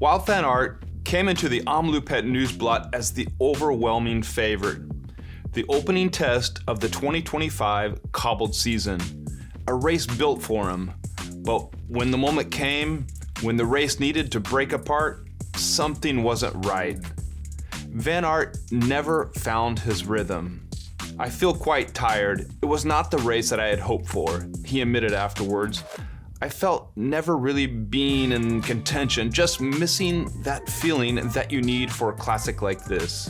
Wout van Aert came into the Omloop Het Nieuwsblad as the overwhelming favorite. The opening test of the 2025 cobbled season. A race built for him. But when the moment came, when the race needed to break apart, something wasn't right. Van Aert never found his rhythm. I feel quite tired. It was not the race that I had hoped for, he admitted afterwards. I felt never really being in contention, just missing that feeling that you need for a classic like this.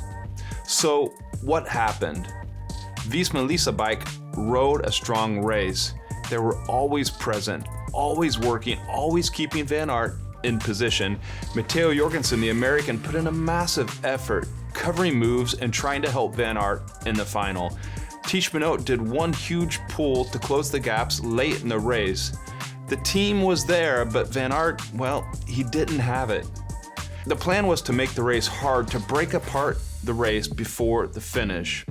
So what happened? Visma Bike rode a strong race. They were always present, always working, always keeping Van Aert in position. Matteo Jorgensen, the American, put in a massive effort, covering moves and trying to help Van Aert in the final. Tiesj Benoot did one huge pull to close the gaps late in the race. The team was there, but Van Aert, well, he didn't have it. The plan was to make the race hard, to break apart the race before the finish.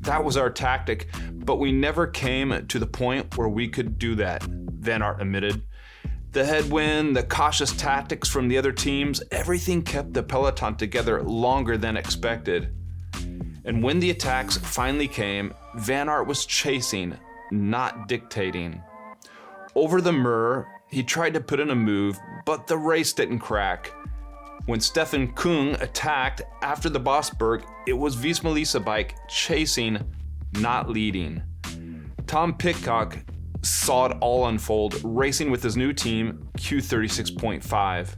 That was our tactic, but we never came to the point where we could do that, Van Aert admitted. The headwind, the cautious tactics from the other teams, everything kept the peloton together longer than expected. And when the attacks finally came, Van Aert was chasing, not dictating. Over the Mur, he tried to put in a move, but the race didn't crack. When Stefan Kung attacked after the Bosberg, it was Visma Bike chasing, not leading. Tom Pidcock saw it all unfold, racing with his new team, Q36.5.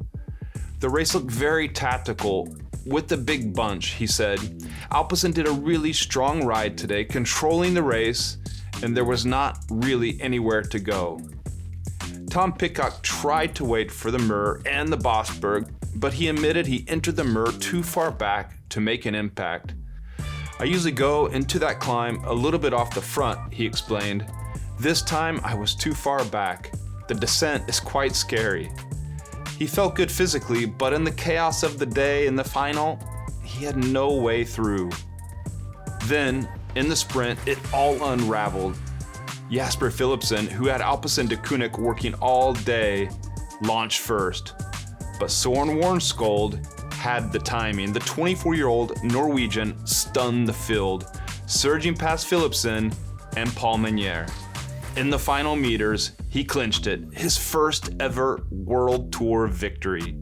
The race looked very tactical, with the big bunch, he said. Alpecin did a really strong ride today, controlling the race, and there was not really anywhere to go. Tom Pidcock tried to wait for the Mur and the Bosberg, but he admitted he entered the Mur too far back to make an impact. I usually go into that climb a little bit off the front, he explained. This time I was too far back. The descent is quite scary. He felt good physically, but in the chaos of the day in the final, he had no way through. Then, in the sprint, it all unraveled. Jasper Philipsen, who had Alpecin de Koenig working all day, launched first. But Søren Warnskold had the timing. The 24-year-old Norwegian stunned the field, surging past Philipsen and Paul Meunier. In the final meters, he clinched it, his first ever World Tour victory.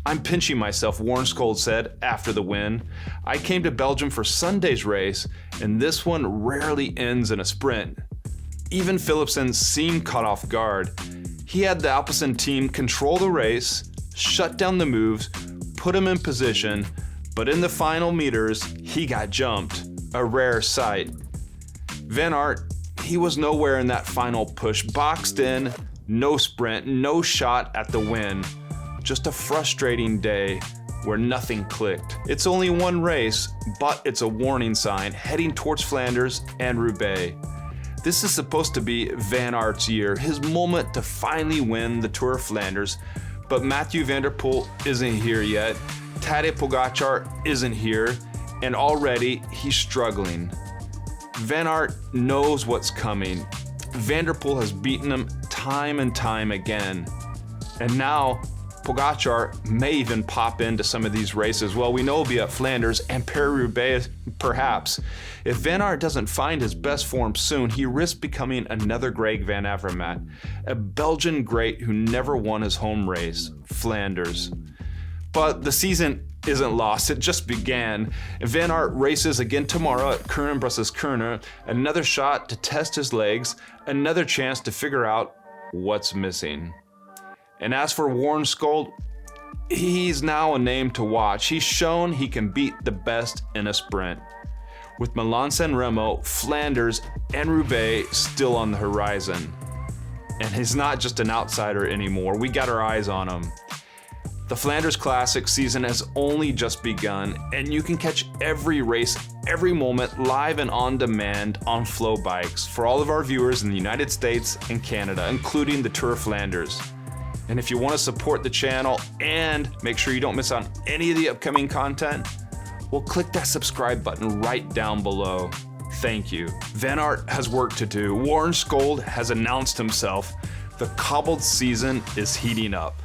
I'm pinching myself, Warnskold said after the win. I came to Belgium for Sunday's race, and this one rarely ends in a sprint. Even Philipsen seemed caught off guard. He had the Alpecin team control the race, shut down the moves, put him in position, but in the final meters, he got jumped, a rare sight. Van Aert, he was nowhere in that final push, boxed in, no sprint, no shot at the win. Just a frustrating day where nothing clicked. It's only one race, but it's a warning sign heading towards Flanders and Roubaix. This is supposed to be Van Aert's year, his moment to finally win the Tour of Flanders, but Mathieu van der Poel isn't here yet, Tadej Pogačar isn't here, and already he's struggling. Van Aert knows what's coming. Van der Poel has beaten him time and time again. And now, Pogačar may even pop into some of these races. Well, we know he'll be at Flanders and Paris-Roubaix, perhaps. If Van Aert doesn't find his best form soon, he risks becoming another Greg Van Avermaet, a Belgian great who never won his home race, Flanders. But the season isn't lost, it just began. Van Aert races again tomorrow at Kuurne-Brussels-Kuurne, another shot to test his legs, another chance to figure out what's missing. And as for Warnskold, he's now a name to watch. He's shown he can beat the best in a sprint. With Milan-San Remo, Flanders, and Roubaix still on the horizon. And he's not just an outsider anymore, we got our eyes on him. The Flanders Classic season has only just begun, and you can catch every race, every moment, live and on demand on FloBikes for all of our viewers in the United States and Canada, including the Tour of Flanders. And if you want to support the channel and make sure you don't miss out on any of the upcoming content, well, click that subscribe button right down below. Thank you. Van Aert has work to do. Warnskold has announced himself. The cobbled season is heating up.